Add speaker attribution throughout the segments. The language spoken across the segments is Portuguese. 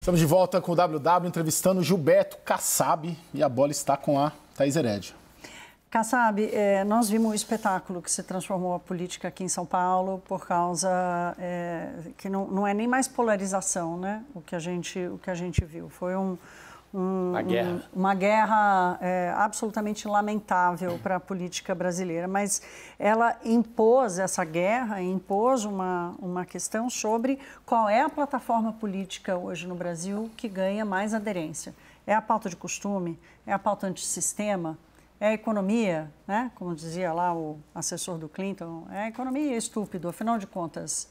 Speaker 1: Estamos de volta com o WW, entrevistando Gilberto Kassab, e a bola está com a Thaís Herédia.
Speaker 2: Kassab, nós vimos um espetáculo que se transformou a política aqui em São Paulo por causa que não é nem mais polarização, né? O que a gente viu. Foi uma guerra absolutamente lamentável para a política brasileira, mas ela impôs essa guerra, impôs uma questão sobre qual é a plataforma política hoje no Brasil que ganha mais aderência. É a pauta de costume? É a pauta antissistema? É a economia, né? Como dizia lá o assessor do Clinton, é a economia estúpido, afinal de contas,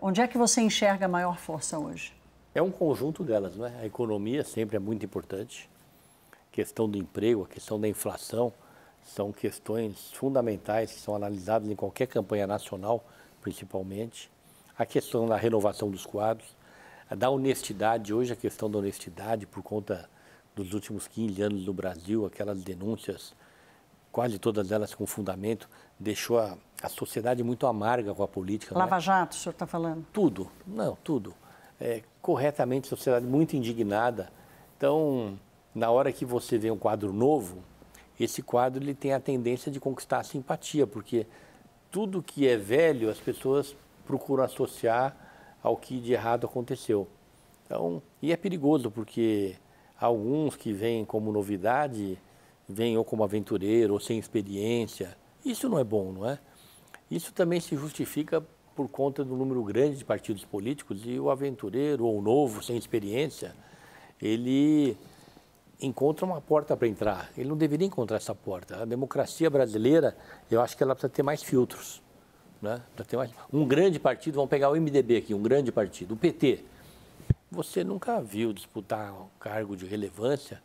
Speaker 2: onde é que você enxerga maior força hoje?
Speaker 3: É um conjunto delas, não é? A economia sempre é muito importante, a questão do emprego, a questão da inflação, são questões fundamentais que são analisadas em qualquer campanha nacional, principalmente. A questão da renovação dos quadros, da honestidade, hoje a questão da honestidade por conta dos últimos 15 anos no Brasil, aquelas denúncias, quase todas elas com fundamento, deixou a sociedade muito amarga com a política.
Speaker 2: Lava Jato, o senhor está falando?
Speaker 3: Tudo, não, tudo. Corretamente, a sociedade muito indignada. Então, na hora que você vê um quadro novo, esse quadro ele tem a tendência de conquistar a simpatia, porque tudo que é velho, as pessoas procuram associar ao que de errado aconteceu. Então, e é perigoso, porque alguns que vêm como novidade, vêm ou como aventureiro, ou sem experiência. Isso não é bom, não é? Isso também se justifica por conta do número grande de partidos políticos, e o aventureiro ou o novo, sem experiência, ele encontra uma porta para entrar. Ele não deveria encontrar essa porta. A democracia brasileira, eu acho que ela precisa ter mais filtros, né? Precisa ter mais. Um grande partido, vamos pegar o MDB aqui, um grande partido, o PT. Você nunca viu disputar um cargo de relevância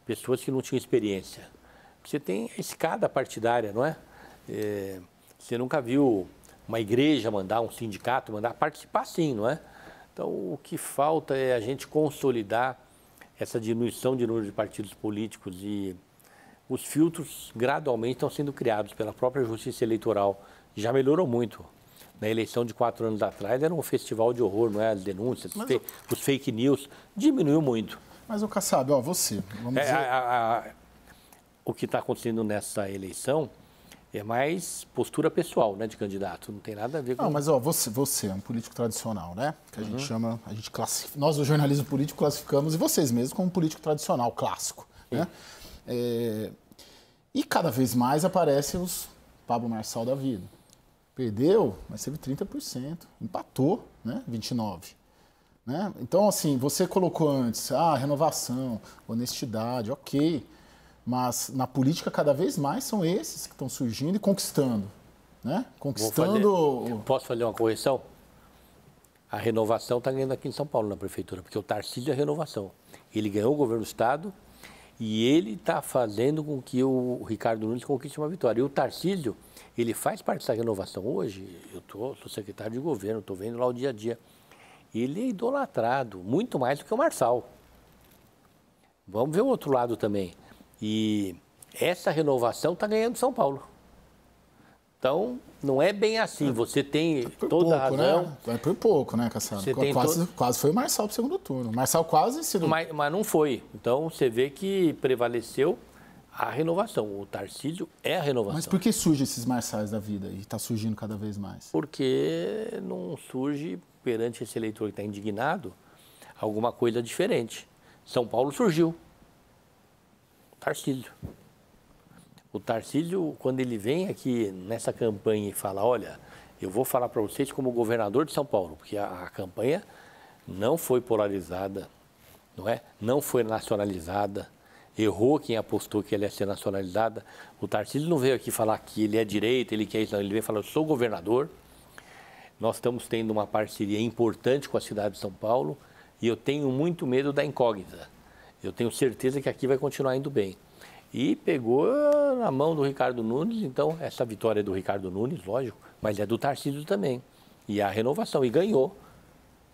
Speaker 3: pessoas que não tinham experiência. Você tem a escada partidária, não é? Você nunca viu uma igreja mandar, um sindicato mandar participar, sim, não é? Então, o que falta é a gente consolidar essa diminuição de número de partidos políticos, e os filtros gradualmente estão sendo criados pela própria Justiça Eleitoral. Já melhorou muito. Na eleição de 4 anos atrás era um festival de horror, não é? As denúncias, os fake news, diminuiu muito.
Speaker 1: Mas o Kassab, você, vamos dizer...
Speaker 3: O que está acontecendo nessa eleição é mais postura pessoal, né, de candidato, não tem nada a ver com...
Speaker 1: Não, mas você é um político tradicional, né? Que a gente chama, nós do jornalismo político classificamos, e vocês mesmos, como um político tradicional, clássico, né? E cada vez mais aparecem os Pablo Marçal da vida. Perdeu, mas teve 30%, empatou, né? 29%. Né? Então, assim, você colocou antes, renovação, honestidade, ok. Mas na política, cada vez mais são esses que estão surgindo e conquistando. Né?
Speaker 3: Posso fazer uma correção? A renovação está ganhando aqui em São Paulo, na prefeitura, porque o Tarcísio é renovação. Ele ganhou o governo do Estado e ele está fazendo com que o Ricardo Nunes conquiste uma vitória. E o Tarcísio, ele faz parte dessa renovação. Hoje, sou secretário de governo, estou vendo lá o dia a dia. Ele é idolatrado, muito mais do que o Marçal. Vamos ver o outro lado também. E essa renovação está ganhando São Paulo. Então, não é bem assim. Você tem toda a razão.
Speaker 1: Né? É por pouco, né, Kassab? Quase foi o Marçal para o segundo turno. O Marçal quase...
Speaker 3: Mas não foi. Então, você vê que prevaleceu a renovação. O Tarcísio é a renovação.
Speaker 1: Mas por que surgem esses Marçais da vida e está surgindo cada vez mais?
Speaker 3: Porque não surge, perante esse eleitor que está indignado, alguma coisa diferente. São Paulo surgiu. Tarcísio. O Tarcísio, quando ele vem aqui nessa campanha e fala, olha, eu vou falar para vocês como governador de São Paulo, porque a campanha não foi polarizada, não é? Não foi nacionalizada, errou quem apostou que ele ia ser nacionalizada. O Tarcísio não veio aqui falar que ele é direita, ele quer isso, não. Ele veio falar, eu sou governador, nós estamos tendo uma parceria importante com a cidade de São Paulo e eu tenho muito medo da incógnita. Eu tenho certeza que aqui vai continuar indo bem. E pegou na mão do Ricardo Nunes, então essa vitória é do Ricardo Nunes, lógico, mas é do Tarcísio também. E a renovação, e ganhou,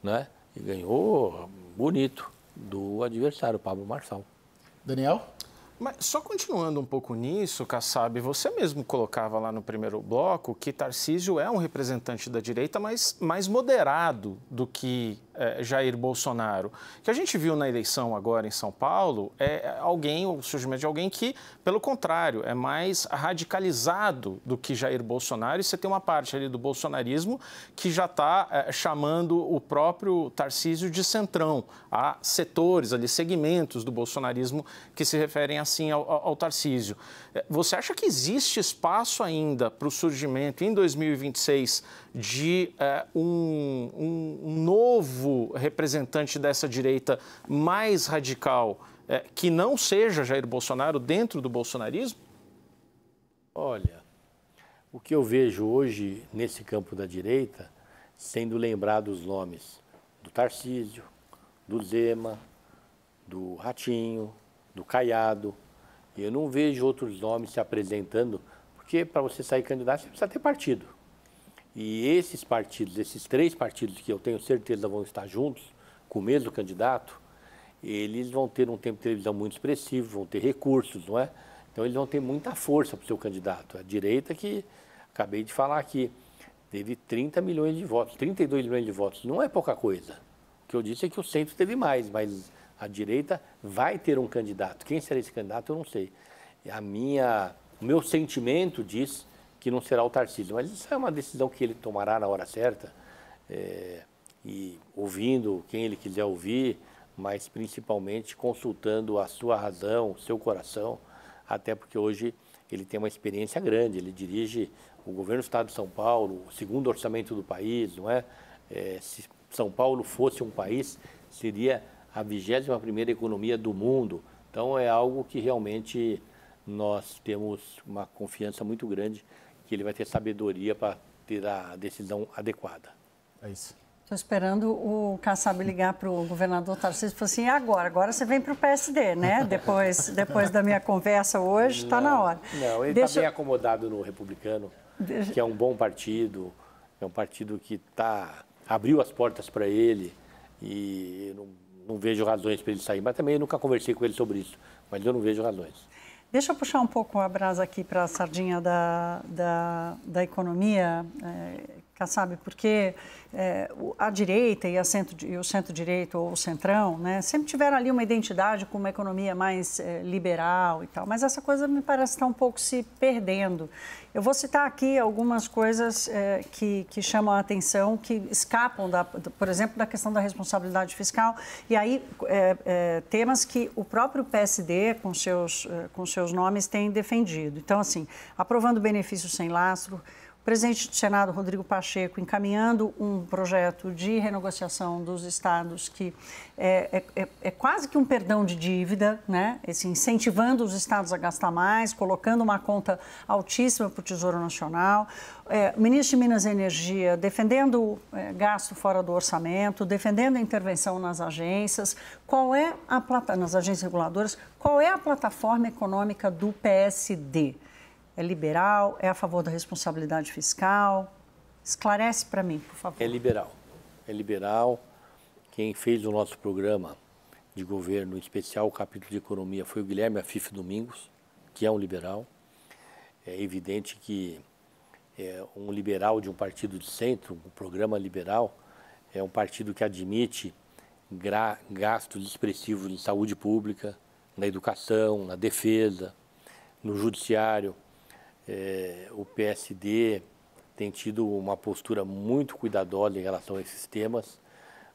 Speaker 3: né? E ganhou bonito do adversário, Pablo Marçal.
Speaker 1: Daniel?
Speaker 4: Mas só continuando um pouco nisso, Kassab, você mesmo colocava lá no primeiro bloco que Tarcísio é um representante da direita, mas mais moderado do que Jair Bolsonaro. O que a gente viu na eleição agora em São Paulo é o surgimento de alguém que, pelo contrário, é mais radicalizado do que Jair Bolsonaro. E você tem uma parte ali do bolsonarismo que já está chamando o próprio Tarcísio de centrão. Há setores ali, segmentos do bolsonarismo que se referem assim ao Tarcísio. Você acha que existe espaço ainda para o surgimento em 2026 de um novo representante dessa direita mais radical que não seja Jair Bolsonaro dentro do bolsonarismo?
Speaker 3: Olha, o que eu vejo hoje nesse campo da direita, sendo lembrados os nomes do Tarcísio, do Zema, do Ratinho, do Caiado, eu não vejo outros nomes se apresentando, porque para você sair candidato você precisa ter partido. E esses partidos, esses 3 partidos que eu tenho certeza vão estar juntos com o mesmo candidato, eles vão ter um tempo de televisão muito expressivo, vão ter recursos, não é? Então eles vão ter muita força para o seu candidato. A direita que, acabei de falar aqui, teve 30 milhões de votos, 32 milhões de votos, não é pouca coisa. O que eu disse é que o centro teve mais, mas a direita vai ter um candidato. Quem será esse candidato, eu não sei. O meu sentimento diz que não será o Tarcísio, mas isso é uma decisão que ele tomará na hora certa, e ouvindo quem ele quiser ouvir, mas principalmente consultando a sua razão, o seu coração, até porque hoje ele tem uma experiência grande, ele dirige o governo do Estado de São Paulo, o segundo orçamento do país, não é? Se São Paulo fosse um país, seria a 21ª economia do mundo. Então é algo que realmente nós temos uma confiança muito grande que ele vai ter sabedoria para ter a decisão adequada.
Speaker 1: É isso.
Speaker 2: Estou esperando o Kassab ligar para o governador Tarcísio e falar assim, agora você vem para o PSD, né? Depois da minha conversa hoje, está na hora.
Speaker 3: Não, ele está bem acomodado no Republicano, que é um bom partido, é um partido que abriu as portas para ele e não vejo razões para ele sair. Mas também eu nunca conversei com ele sobre isso, mas eu não vejo razões.
Speaker 2: Deixa eu puxar um pouco a brasa aqui para a sardinha da economia, Kassab, porque a direita e o centro-direita ou o centrão, né, sempre tiveram ali uma identidade com uma economia mais liberal e tal, mas essa coisa me parece estar um pouco se perdendo. Eu vou citar aqui algumas coisas que chamam a atenção, que escapam, por exemplo, da questão da responsabilidade fiscal, e aí temas que o próprio PSD, com seus nomes, tem defendido. Então, assim, aprovando benefícios sem lastro, o presidente do Senado, Rodrigo Pacheco, encaminhando um projeto de renegociação dos estados que é quase que um perdão de dívida, né? Incentivando os estados a gastar mais, colocando uma conta altíssima para o Tesouro Nacional. O ministro de Minas e Energia defendendo gasto fora do orçamento, defendendo a intervenção nas agências. Nas agências reguladoras, qual é a plataforma econômica do PSD? É liberal? É a favor da responsabilidade fiscal? Esclarece para mim, por favor.
Speaker 3: É liberal. É liberal. Quem fez o nosso programa de governo, em especial o capítulo de economia, foi o Guilherme Afif Domingos, que é um liberal. É evidente que um liberal de um partido de centro, um programa liberal, é um partido que admite gastos expressivos em saúde pública, na educação, na defesa, no judiciário. O PSD tem tido uma postura muito cuidadosa em relação a esses temas.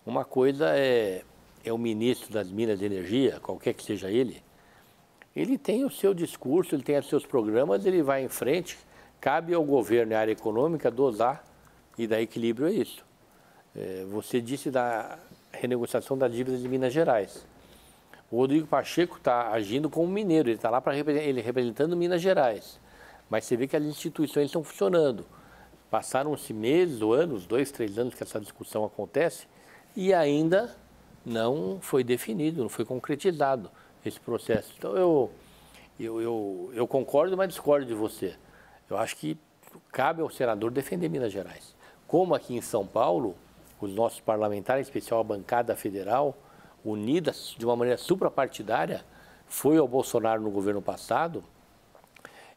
Speaker 3: Uma coisa é o ministro das Minas e Energia, qualquer que seja ele tem o seu discurso, ele tem os seus programas, ele vai em frente. Cabe ao governo e à área econômica dosar e dar equilíbrio a isso. Você disse da renegociação das dívidas de Minas Gerais. O Rodrigo Pacheco está agindo como mineiro, ele está lá representando Minas Gerais. Mas você vê que as instituições estão funcionando. Passaram-se meses ou anos, 2, 3 anos que essa discussão acontece e ainda não foi definido, não foi concretizado esse processo. Então eu concordo, mas discordo de você. Eu acho que cabe ao senador defender Minas Gerais. Como aqui em São Paulo, os nossos parlamentares, em especial a bancada federal, unidas de uma maneira suprapartidária, foi ao Bolsonaro no governo passado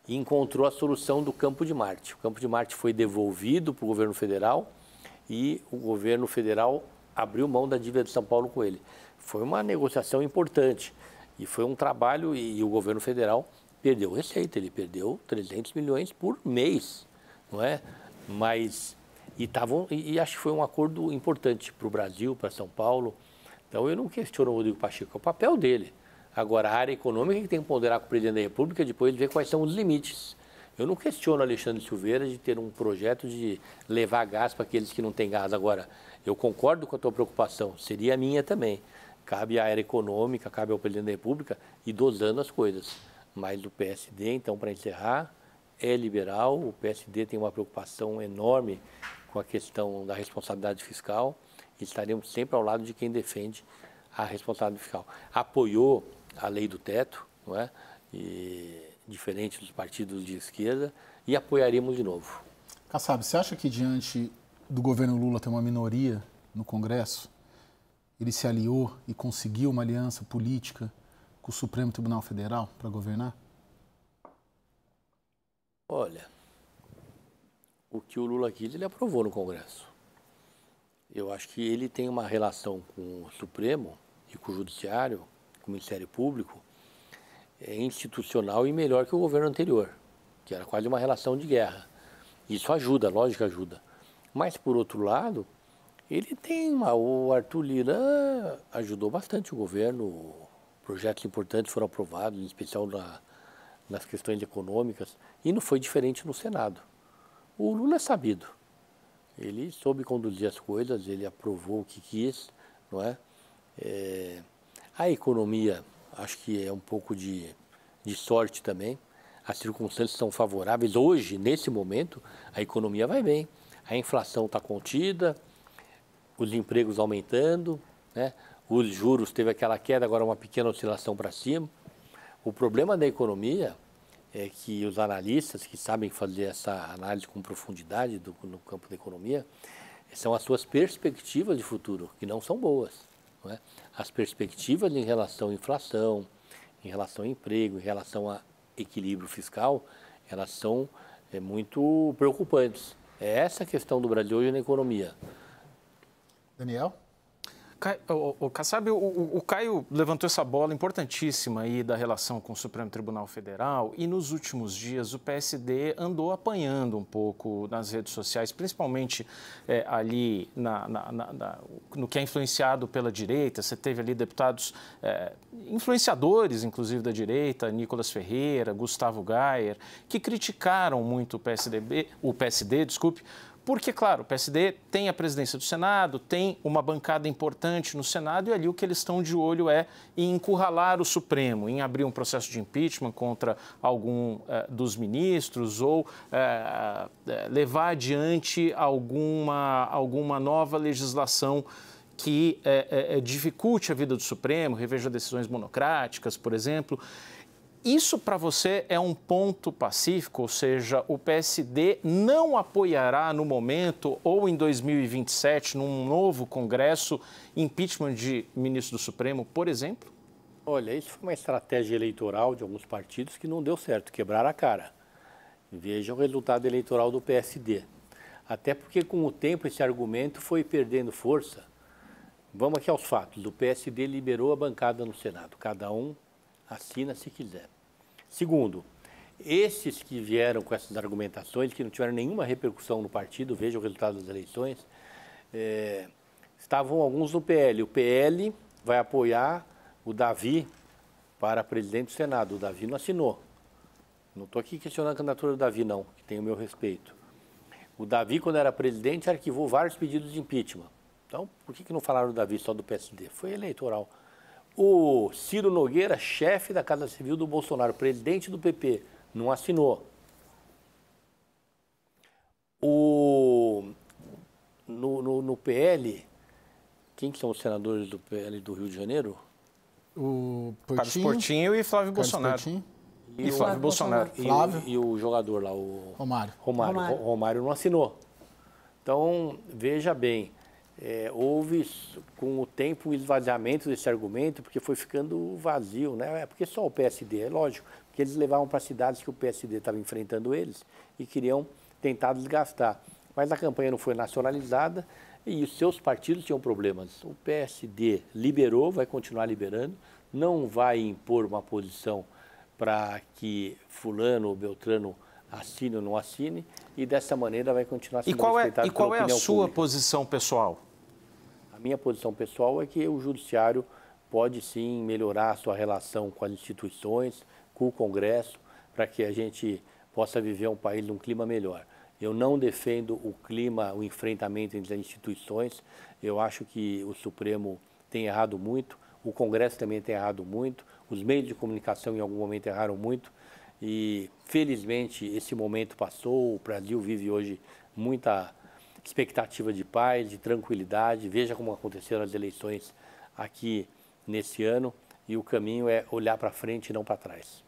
Speaker 3: e encontrou a solução do Campo de Marte. O Campo de Marte foi devolvido para o governo federal e o governo federal abriu mão da dívida de São Paulo com ele. Foi uma negociação importante e foi um trabalho, e o governo federal perdeu receita, ele perdeu 300 milhões por mês, não é? Mas, e acho que foi um acordo importante para o Brasil, para São Paulo. Então eu não questiono o Rodrigo Pacheco, é o papel dele. Agora, a área econômica que tem que ponderar com o presidente da República, depois ver quais são os limites. Eu não questiono Alexandre Silveira de ter um projeto de levar gás para aqueles que não têm gás. Agora, eu concordo com a tua preocupação, seria a minha também. Cabe à área econômica, cabe ao presidente da República ir dosando as coisas. Mas o PSD, então, para encerrar, é liberal, o PSD tem uma preocupação enorme com a questão da responsabilidade fiscal e estaremos sempre ao lado de quem defende a responsabilidade fiscal. Apoiou a lei do teto, não é? E, diferente dos partidos de esquerda, e apoiaríamos de novo.
Speaker 1: Kassab, você acha que diante do governo Lula ter uma minoria no Congresso, ele se aliou e conseguiu uma aliança política com o Supremo Tribunal Federal para governar?
Speaker 3: Olha, o que o Lula quis, ele aprovou no Congresso. Eu acho que ele tem uma relação com o Supremo e com o Judiciário, com o Ministério Público, institucional e melhor que o governo anterior, que era quase uma relação de guerra. Isso ajuda, lógico que ajuda. Mas, por outro lado, ele tem o Arthur Lira ajudou bastante o governo, projetos importantes foram aprovados, em especial nas questões econômicas, e não foi diferente no Senado. O Lula é sabido, ele soube conduzir as coisas, ele aprovou o que quis, não é? A economia, acho que é um pouco de sorte também, as circunstâncias são favoráveis. Hoje, nesse momento, a economia vai bem, a inflação está contida, os empregos aumentando, né? Os juros, teve aquela queda, agora uma pequena oscilação para cima. O problema da economia é que os analistas que sabem fazer essa análise com profundidade no campo da economia, são as suas perspectivas de futuro, que não são boas. Não é? As perspectivas em relação à inflação, em relação ao emprego, em relação a equilíbrio fiscal, elas são muito preocupantes. É essa a questão do Brasil hoje na economia.
Speaker 1: Daniel?
Speaker 4: Kassab, o Caio levantou essa bola importantíssima aí da relação com o Supremo Tribunal Federal e nos últimos dias o PSD andou apanhando um pouco nas redes sociais, principalmente ali no que é influenciado pela direita. Você teve ali deputados influenciadores, inclusive da direita, Nicolas Ferreira, Gustavo Gayer, que criticaram muito o PSD, porque, claro, o PSD tem a presidência do Senado, tem uma bancada importante no Senado e ali o que eles estão de olho é em encurralar o Supremo, em abrir um processo de impeachment contra algum dos ministros ou levar adiante alguma nova legislação que dificulte a vida do Supremo, reveja decisões monocráticas, por exemplo. Isso para você é um ponto pacífico, ou seja, o PSD não apoiará no momento ou em 2027, num novo Congresso, impeachment de ministro do Supremo, por exemplo?
Speaker 3: Olha, isso foi uma estratégia eleitoral de alguns partidos que não deu certo, quebraram a cara. Veja o resultado eleitoral do PSD. Até porque com o tempo esse argumento foi perdendo força. Vamos aqui aos fatos. O PSD liberou a bancada no Senado, cada um assina se quiser. Segundo, esses que vieram com essas argumentações, que não tiveram nenhuma repercussão no partido, veja o resultado das eleições, estavam alguns no PL. O PL vai apoiar o Davi para presidente do Senado. O Davi não assinou. Não estou aqui questionando a candidatura do Davi, não, que tem o meu respeito. O Davi, quando era presidente, arquivou vários pedidos de impeachment. Então, por que não falaram do Davi só do PSD? Foi eleitoral. O Ciro Nogueira, chefe da Casa Civil do Bolsonaro, presidente do PP, não assinou. No PL, quem que são os senadores do PL do Rio de Janeiro?
Speaker 1: O
Speaker 4: Carlos Portinho e Flávio Bolsonaro. E Flávio Bolsonaro.
Speaker 3: E o jogador lá, o
Speaker 1: Romário.
Speaker 3: Romário não assinou. Então, veja bem, houve com o tempo um esvaziamento desse argumento, porque foi ficando vazio, né? Porque só o PSD, é lógico, porque eles levavam para cidades que o PSD estava enfrentando eles e queriam tentar desgastar. Mas a campanha não foi nacionalizada E os seus partidos tinham problemas. O PSD liberou, vai continuar liberando, não vai impor uma posição para que fulano ou beltrano assine ou não assine, e dessa maneira vai continuar sendo respeitado pela opinião pública.
Speaker 4: E qual é a sua posição pessoal?
Speaker 3: A minha posição pessoal é que o judiciário pode sim melhorar a sua relação com as instituições, com o Congresso, para que a gente possa viver um país num clima melhor. Eu não defendo o clima, o enfrentamento entre as instituições. Eu acho que o Supremo tem errado muito, o Congresso também tem errado muito, os meios de comunicação em algum momento erraram muito e, felizmente, esse momento passou. O Brasil vive hoje muita expectativa de paz, de tranquilidade. Veja como aconteceram as eleições aqui nesse ano e o caminho é olhar para frente e não para trás.